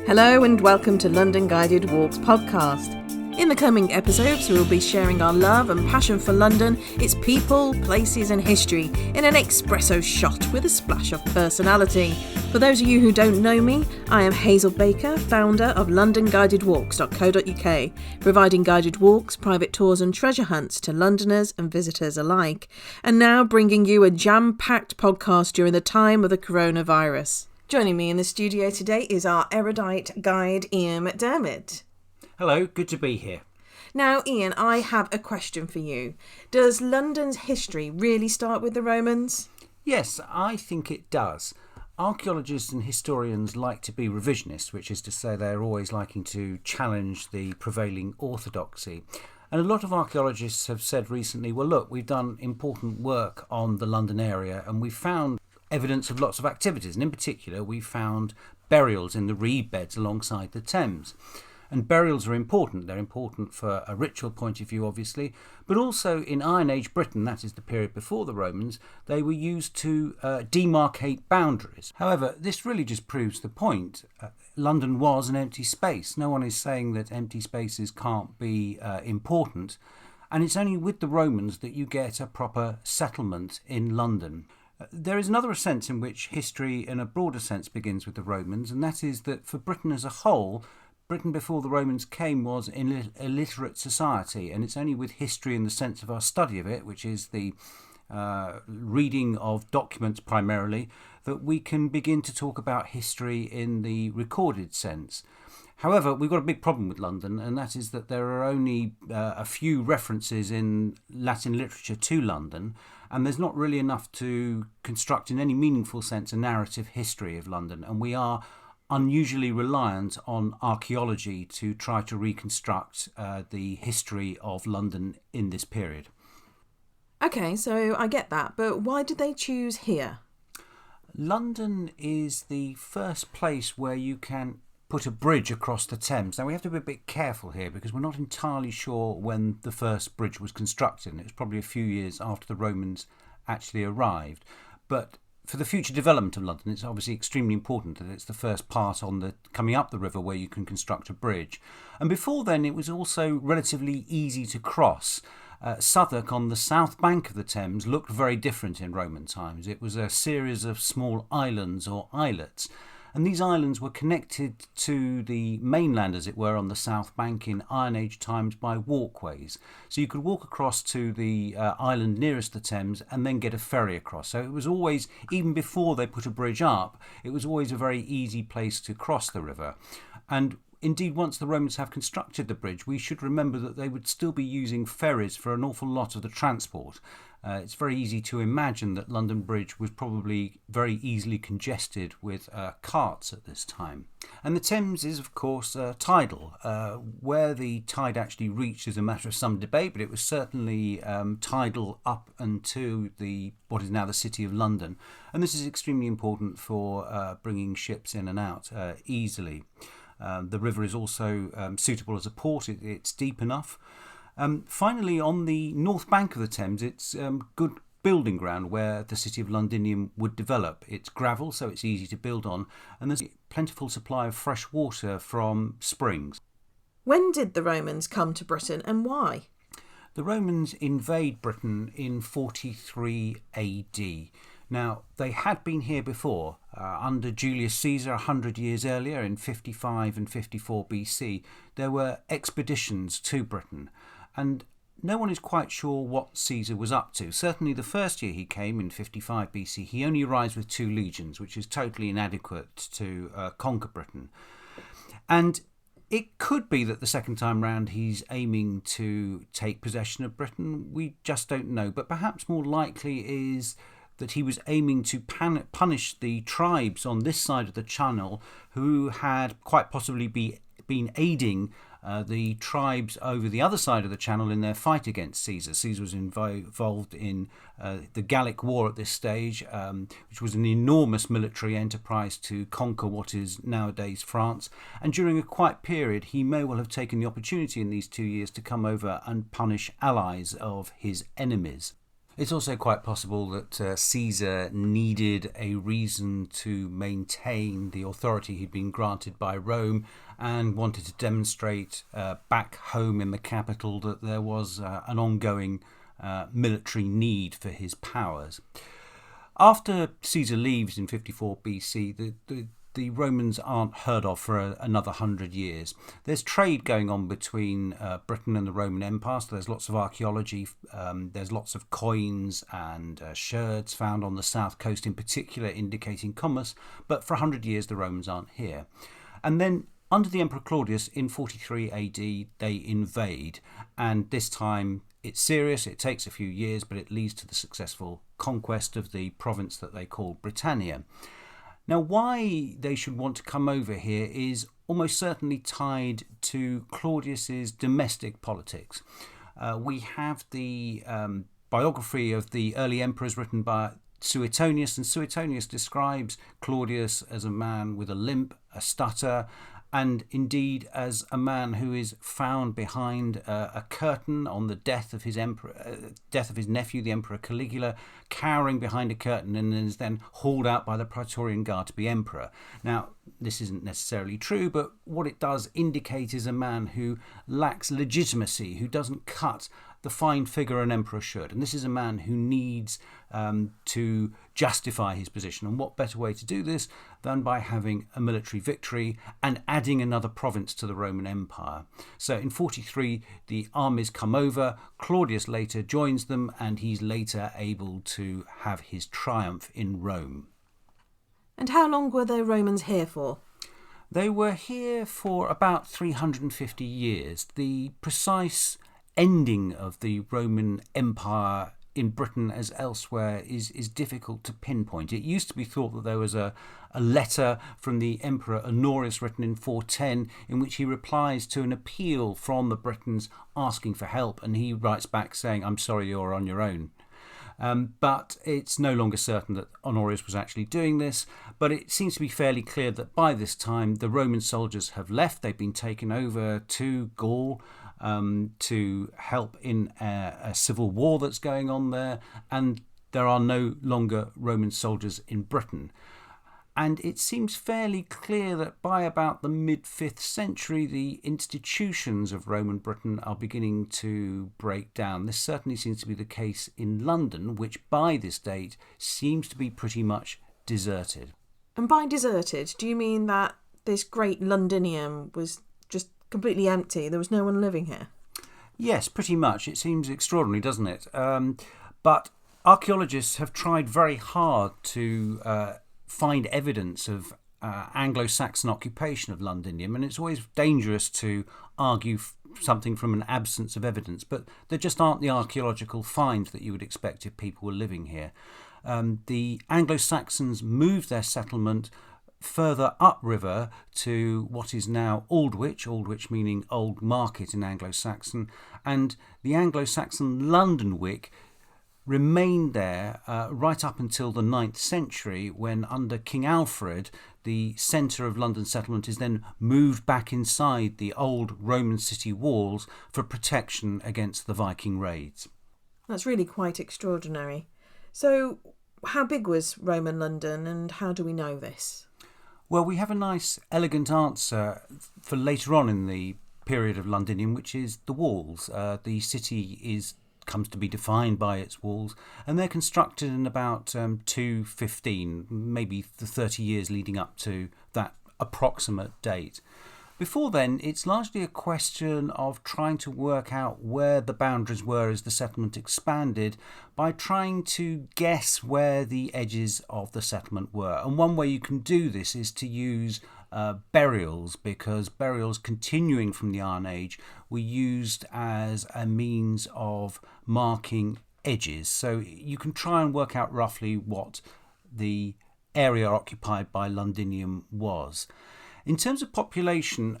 Hello and welcome to London Guided Walks podcast. In the coming episodes, we will be sharing our love and passion for London, its people, places and history in an espresso shot with a splash of personality. For those of you who don't know me, I am Hazel Baker, founder of LondonGuidedWalks.co.uk, providing guided walks, private tours and treasure hunts to Londoners and visitors alike, and now bringing you a jam-packed podcast during the time of the coronavirus. Joining me in the studio today is our erudite guide, Ian McDermott. Hello, good to be here. Now, Ian, I have a question for you. Does London's history really start with the Romans? Yes, I think it does. Archaeologists and historians like to be revisionist, which is to say they're always liking to challenge the prevailing orthodoxy. And a lot of archaeologists have said recently, well, look, we've done important work on the London area and we've found evidence of lots of activities. And in particular, we found burials in the reed beds alongside the Thames. And burials are important. They're important for a ritual point of view, obviously, but also in Iron Age Britain, that is the period before the Romans, they were used to demarcate boundaries. However, this really just proves the point. London was an empty space. No one is saying that empty spaces can't be important. And it's only with the Romans that you get a proper settlement in London. There is another sense in which history, in a broader sense, begins with the Romans, and that is that for Britain as a whole, Britain before the Romans came was an illiterate society, and it's only with history in the sense of our study of it, which is the reading of documents primarily, that we can begin to talk about history in the recorded sense. However, we've got a big problem with London, and that is that there are only a few references in Latin literature to London, and there's not really enough to construct in any meaningful sense a narrative history of London, and we are unusually reliant on archaeology to try to reconstruct the history of London in this period. Okay, so I get that, but why did they choose here? London is the first place where you can put a bridge across the Thames. Now we have to be a bit careful here because we're not entirely sure when the first bridge was constructed, and it was probably a few years after the Romans actually arrived. But for the future development of London, it's obviously extremely important that it's the first part on the coming up the river where you can construct a bridge. And before then, it was also relatively easy to cross. Southwark on the south bank of the Thames looked very different in Roman times. It was a series of small islands or islets. And these islands were connected to the mainland, as it were, on the south bank in Iron Age times by walkways. So you could walk across to the island nearest the Thames and then get a ferry across. So it was always, even before they put a bridge up, it was always a very easy place to cross the river. And indeed, once the Romans have constructed the bridge, we should remember that they would still be using ferries for an awful lot of the transport. It's very easy to imagine that London Bridge was probably very easily congested with carts at this time. And the Thames is, of course, tidal. Where the tide actually reached is a matter of some debate, but it was certainly tidal up into what is now the City of London. And this is extremely important for bringing ships in and out easily. The river is also suitable as a port. It's deep enough. Finally, on the north bank of the Thames, it's good building ground where the city of Londinium would develop. It's gravel, so it's easy to build on, and there's a plentiful supply of fresh water from springs. When did the Romans come to Britain and why? The Romans invade Britain in 43 AD. Now, they had been here before, under Julius Caesar 100 years earlier in 55 and 54 BC. There were expeditions to Britain, and no one is quite sure what Caesar was up to. Certainly the first year he came in 55 BC, he only arrives with 2 legions, which is totally inadequate to conquer Britain. And it could be that the second time round he's aiming to take possession of Britain. We just don't know. But perhaps more likely is that he was aiming to punish the tribes on this side of the Channel who had quite possibly been aiding the tribes over the other side of the Channel in their fight against Caesar. Caesar was involved in the Gallic War at this stage, which was an enormous military enterprise to conquer what is nowadays France. And during a quiet period, he may well have taken the opportunity in these 2 years to come over and punish allies of his enemies. It's also quite possible that Caesar needed a reason to maintain the authority he'd been granted by Rome and wanted to demonstrate back home in the capital that there was an ongoing military need for his powers. After Caesar leaves in 54 BC, the Romans aren't heard of for another 100 years. There's trade going on between Britain and the Roman Empire, so there's lots of archaeology, there's lots of coins and sherds found on the south coast in particular indicating commerce, but for 100 years the Romans aren't here. And then under the Emperor Claudius in 43 AD they invade, and this time it's serious, it takes a few years, but it leads to the successful conquest of the province that they call Britannia. Now, why they should want to come over here is almost certainly tied to Claudius's domestic politics. We have the biography of the early emperors written by Suetonius, and Suetonius describes Claudius as a man with a limp, a stutter, and indeed as a man who is found behind a curtain on the death of his nephew, the Emperor Caligula, cowering behind a curtain, and is then hauled out by the Praetorian Guard to be emperor. Now, this isn't necessarily true, but what it does indicate is a man who lacks legitimacy, who doesn't cut the fine figure an emperor should. And this is a man who needs to justify his position. And what better way to do this than by having a military victory and adding another province to the Roman Empire. So in 43, the armies come over. Claudius later joins them, and he's later able to have his triumph in Rome. And how long were the Romans here for? They were here for about 350 years. The precise ending of the Roman Empire in Britain as elsewhere is difficult to pinpoint. It used to be thought that there was a letter from the Emperor Honorius written in 410 in which he replies to an appeal from the Britons asking for help, and he writes back saying, "I'm sorry, you're on your own." But it's no longer certain that Honorius was actually doing this, but it seems to be fairly clear that by this time the Roman soldiers have left. They've been taken over to Gaul to help in a civil war that's going on there, and there are no longer Roman soldiers in Britain. And it seems fairly clear that by about the mid-5th century, the institutions of Roman Britain are beginning to break down. This certainly seems to be the case in London, which by this date seems to be pretty much deserted. And by deserted, do you mean that this great Londinium was just completely empty? There was no one living here? Yes, pretty much. It seems extraordinary, doesn't it? But archaeologists have tried very hard to find evidence of Anglo-Saxon occupation of Londinium, and it's always dangerous to argue something from an absence of evidence, but there just aren't the archaeological finds that you would expect if people were living here. The Anglo-Saxons moved their settlement further upriver to what is now Aldwych meaning Old Market in Anglo-Saxon, and the Anglo-Saxon London Wick remained there right up until the 9th century, when under King Alfred the centre of London settlement is then moved back inside the old Roman city walls for protection against the Viking raids. That's really quite extraordinary. So how big was Roman London, and how do we know this? Well, we have a nice elegant answer for later on in the period of Londinium, which is the walls. The city comes to be defined by its walls, and they're constructed in about 215, maybe the 30 years leading up to that approximate date. Before then, it's largely a question of trying to work out where the boundaries were as the settlement expanded by trying to guess where the edges of the settlement were. And one way you can do this is to use burials, because burials continuing from the Iron Age were used as a means of marking edges. So you can try and work out roughly what the area occupied by Londinium was. In terms of population,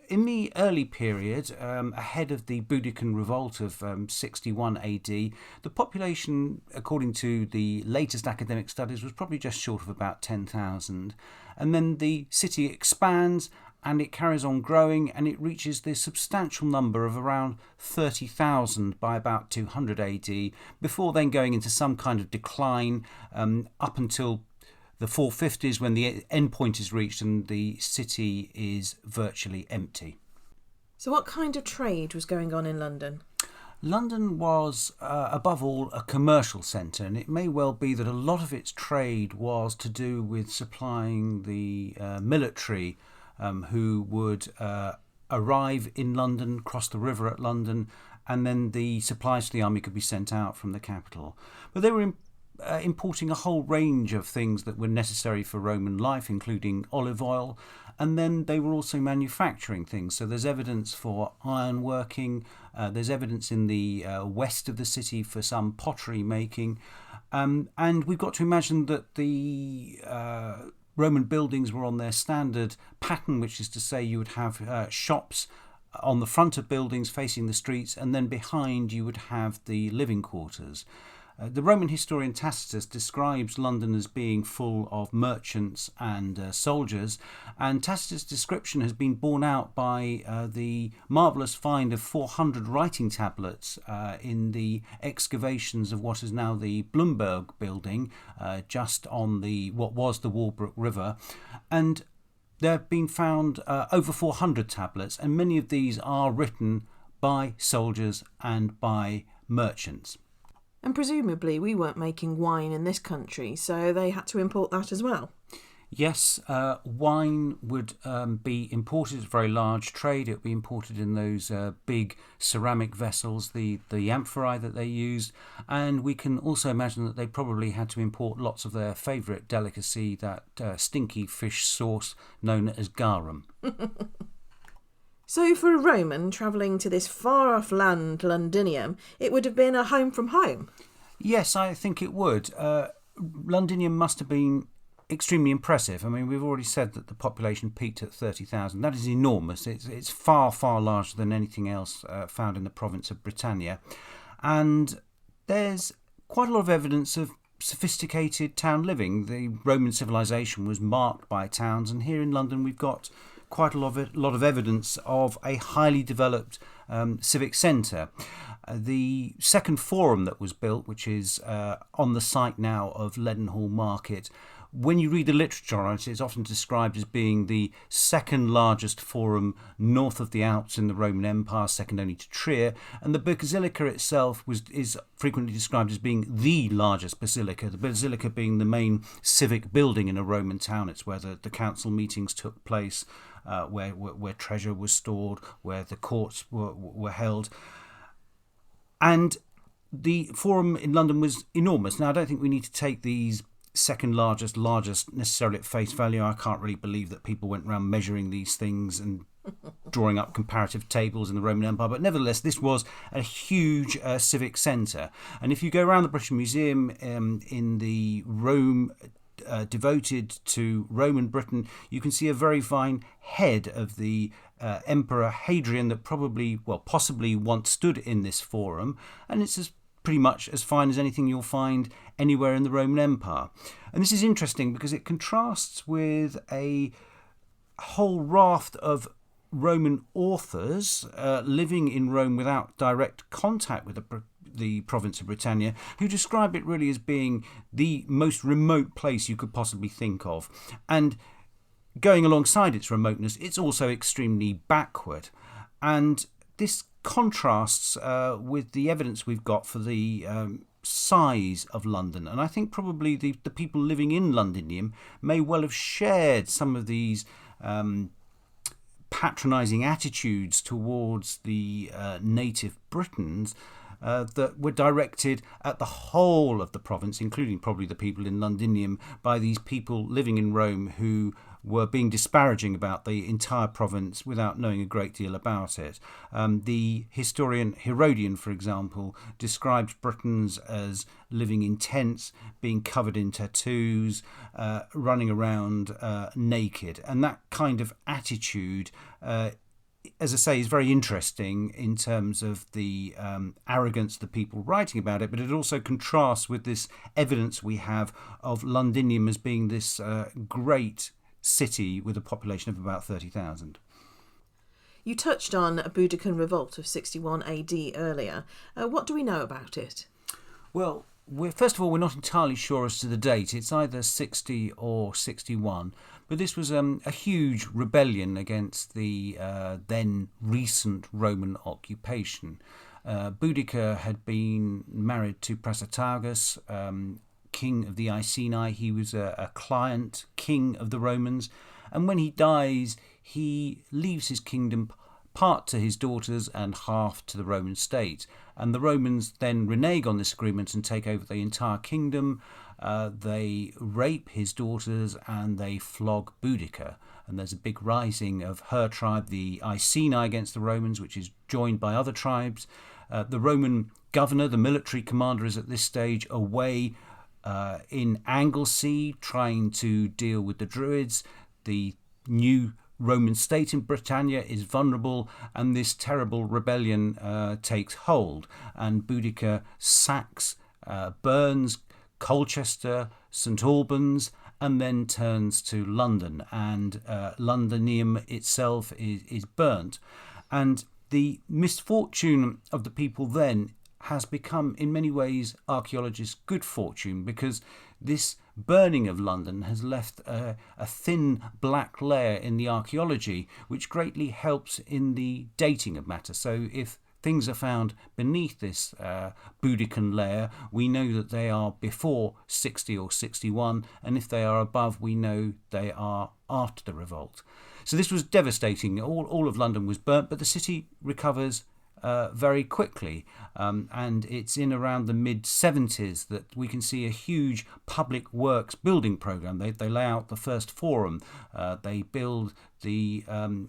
in the early period, ahead of the Buddakan Revolt of 61 AD, the population, according to the latest academic studies, was probably just short of about 10,000. And then the city expands and it carries on growing, and it reaches this substantial number of around 30,000 by about 200 AD, before then going into some kind of decline up until the 450s, when the end point is reached and the city is virtually empty. So what kind of trade was going on in London? London was, above all, a commercial centre, and it may well be that a lot of its trade was to do with supplying the military who would arrive in London, cross the river at London, and then the supplies to the army could be sent out from the capital. But they were importing a whole range of things that were necessary for Roman life, including olive oil, and then they were also manufacturing things. So there's evidence for ironworking, there's evidence in the west of the city for some pottery making, and we've got to imagine that the Roman buildings were on their standard pattern, which is to say you would have shops on the front of buildings facing the streets, and then behind you would have the living quarters. The Roman historian Tacitus describes London as being full of merchants and soldiers, and Tacitus' description has been borne out by the marvellous find of 400 writing tablets in the excavations of what is now the Blumberg building, just on what was the Walbrook River. And there have been found over 400 tablets, and many of these are written by soldiers and by merchants. And presumably we weren't making wine in this country, so they had to import that as well. Yes, wine would be imported. It's a very large trade. It would be imported in those big ceramic vessels, the amphorae that they used. And we can also imagine that they probably had to import lots of their favourite delicacy, that stinky fish sauce known as garum. So for a Roman travelling to this far-off land, Londinium, it would have been a home from home? Yes, I think it would. Londinium must have been extremely impressive. I mean, we've already said that the population peaked at 30,000. That is enormous. It's far, far larger than anything else found in the province of Britannia. And there's quite a lot of evidence of sophisticated town living. The Roman civilization was marked by towns, and here in London we've got quite a lot of evidence of a highly developed civic centre. The second forum that was built, which is on the site now of Leadenhall Market, when you read the literature on it, it's often described as being the second largest forum north of the Alps in the Roman Empire, second only to Trier, and the basilica itself is frequently described as being the largest basilica, the basilica being the main civic building in a Roman town. It's where the council meetings took place, where treasure was stored, where the courts were held. And the forum in London was enormous. Now, I don't think we need to take these second largest necessarily at face value. I can't really believe that people went around measuring these things and drawing up comparative tables in the Roman Empire, but nevertheless this was a huge civic centre. And if you go around the British Museum in the Rome devoted to Roman Britain, you can see a very fine head of the Emperor Hadrian that possibly once stood in this forum, and it's pretty much as fine as anything you'll find anywhere in the Roman Empire. And this is interesting because it contrasts with a whole raft of Roman authors living in Rome without direct contact with the province of Britannia, who describe it really as being the most remote place you could possibly think of. And going alongside its remoteness, it's also extremely backward. And this contrasts with the evidence we've got for the size of London. And I think probably the people living in Londinium may well have shared some of these patronising attitudes towards the native Britons, that were directed at the whole of the province, including probably the people in Londinium, by these people living in Rome who were being disparaging about the entire province without knowing a great deal about it. The historian Herodian, for example, describes Britons as living in tents, being covered in tattoos, running around naked. And that kind of attitude, as I say, is very interesting in terms of the arrogance of the people writing about it, but it also contrasts with this evidence we have of Londinium as being this great city with a population of about 30,000. You touched on a Buddakan Revolt of 61 AD earlier. What do we know about it? Well, first of all, we're not entirely sure as to the date. It's either 60 or 61. But this was a huge rebellion against the then recent Roman occupation. Boudica had been married to Prasutagus, king of the Iceni. He was a client king of the Romans. And when he dies, he leaves his kingdom part to his daughters and half to the Roman state. And the Romans then renege on this agreement and take over the entire kingdom. They rape his daughters and they flog Boudica. And there's a big rising of her tribe, the Iceni, against the Romans, which is joined by other tribes. The Roman governor, the military commander, is at this stage away in Anglesey trying to deal with the Druids. The new Roman state in Britannia is vulnerable, and this terrible rebellion takes hold. And Boudica sacks, burns Colchester, St Albans, and then turns to London. And Londonium itself is burnt. And the misfortune of the people then has become, in many ways, archaeologists' good fortune, because this burning of London has left a thin black layer in the archaeology, which greatly helps in the dating of matter. So if things are found beneath this Boudican layer, we know that they are before 60 or 61, and if they are above, we know they are after the revolt. So this was devastating. All of London was burnt, but the city recovers very quickly, and it's in around the mid-70s that we can see a huge public works building programme. They lay out the first forum, they build the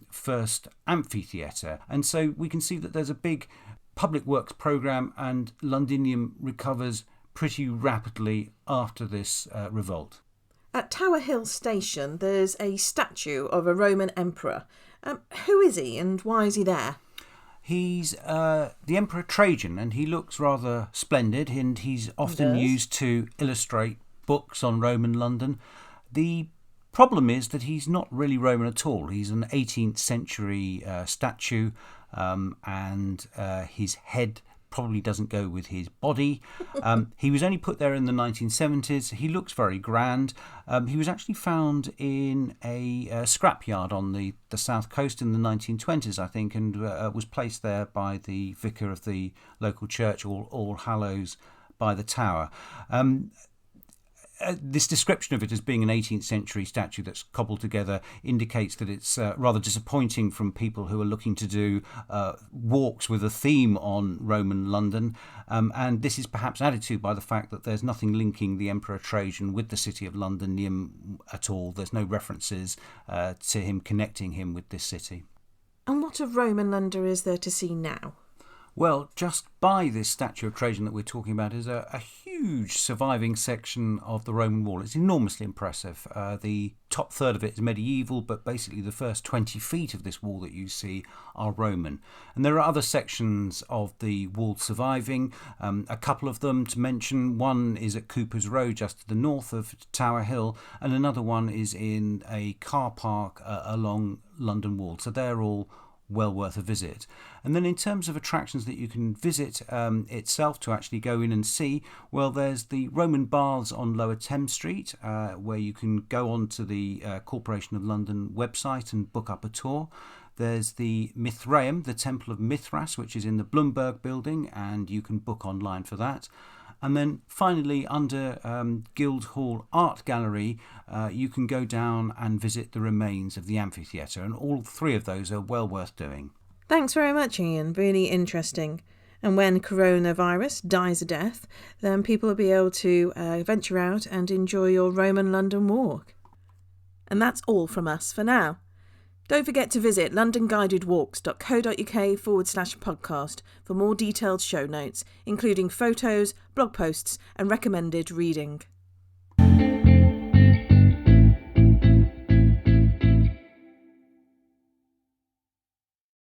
first amphitheatre, and so we can see that there's a big public works programme, and Londinium recovers pretty rapidly after this revolt. At Tower Hill Station, there's a statue of a Roman emperor. Who is he and why is he there? He's the Emperor Trajan, and he looks rather splendid, and he's often used to illustrate books on Roman London. The problem is that he's not really Roman at all. He's an 18th century statue, and his head probably doesn't go with his body. He was only put there in the 1970s. He looks very grand. He was actually found in a scrapyard on the south coast in the 1920s, I think, and was placed there by the vicar of the local church, All Hallows, by the Tower. This description of it as being an 18th century statue that's cobbled together indicates that it's rather disappointing from people who are looking to do walks with a theme on Roman London. And this is perhaps added to by the fact that there's nothing linking the Emperor Trajan with the city of Londonium at all. There's no references to him connecting him with this city. And what of Roman London is there to see now? Well, just by this statue of Trajan that we're talking about is a huge surviving section of the Roman wall. It's enormously impressive. The top third of it is medieval, but basically the first 20 feet of this wall that you see are Roman. And there are other sections of the wall surviving, a couple of them to mention. One is at Cooper's Row, just to the north of Tower Hill, and another one is in a car park along London Wall. So they're all well worth a visit. And then in terms of attractions that you can visit itself to actually go in and see, well, there's the Roman Baths on Lower Thames Street, where you can go onto the Corporation of London website and book up a tour. There's the Mithraeum, the Temple of Mithras, which is in the Bloomberg building, and you can book online for that. And then finally, under Guildhall Art Gallery, you can go down and visit the remains of the amphitheatre. And all three of those are well worth doing. Thanks very much, Ian. Really interesting. And when coronavirus dies a death, then people will be able to venture out and enjoy your Roman London walk. And that's all from us for now. Don't forget to visit londonguidedwalks.co.uk/podcast for more detailed show notes, including photos, blog posts and recommended reading.